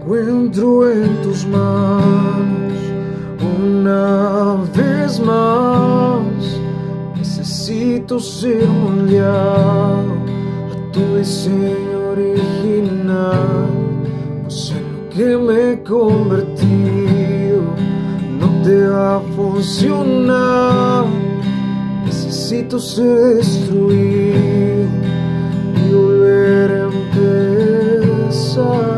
encuentro en tus manos una vez más. Necesito ser moldeado a tu diseño original, pues en lo que me he convertido no te va a funcionar. Necesito ser destruido y volver a empezar.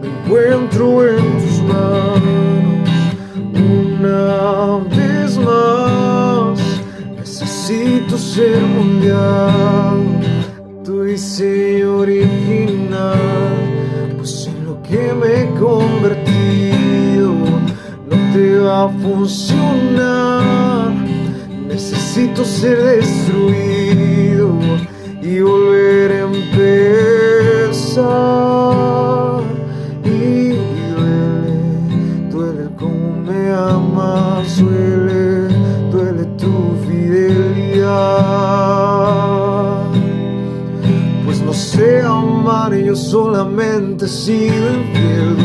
Encuentro en tus manos una vez más. Necesito ser moldeado a tu diseño original, pues en lo que me he convertido no te va a funcionar. Necesito ser destruido y volver a empezar. Duele tu fidelidad, pues no sé amar, yo solamente he sido infiel.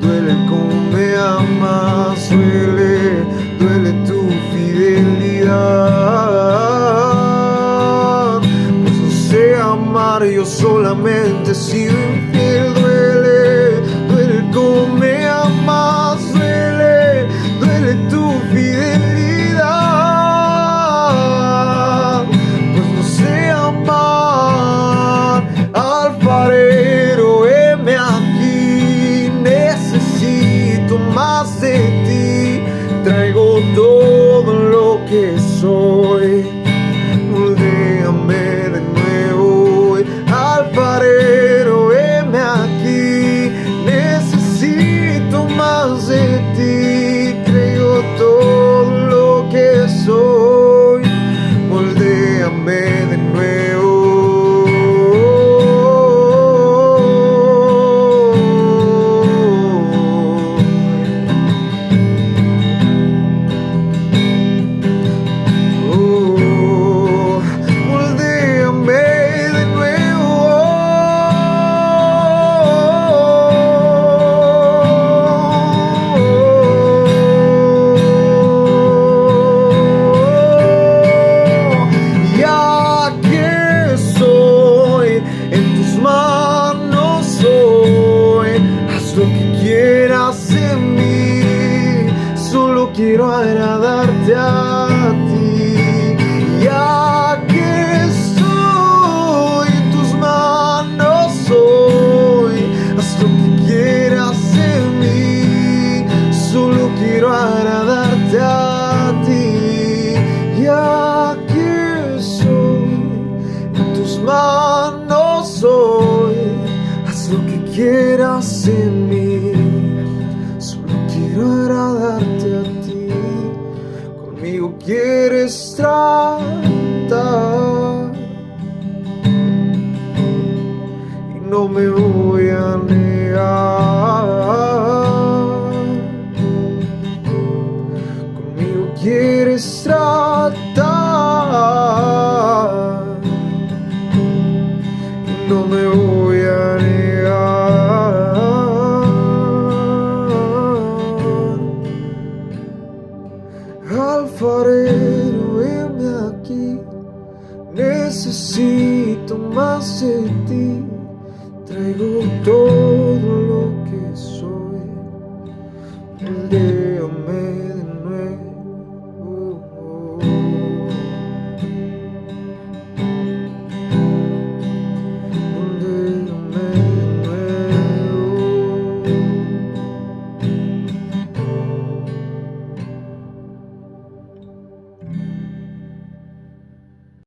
Duele cómo me amas, duele tu fidelidad, pues no sé amar, yo solamente he sido infiel. Duele cómo me amas, duele tu fidelidad, pues no sé amar. Alfarero, heme aquí, necesito más de ti. Traigo todo lo que soy, moldéame de nuevo. Alfarero, heme aquí, necesito más de ti. Traigo todo lo que soy, moldéame de nuevo. Quiero agradarte a ti, ya que estoy en tus manos hoy. Haz lo que quieras en mí, solo quiero agradarte a ti, ya que estoy en tus manos hoy. Haz lo que quieras en mí, solo quiero agradarte a ti. Conmigo quieres tratar y no me voy a negar.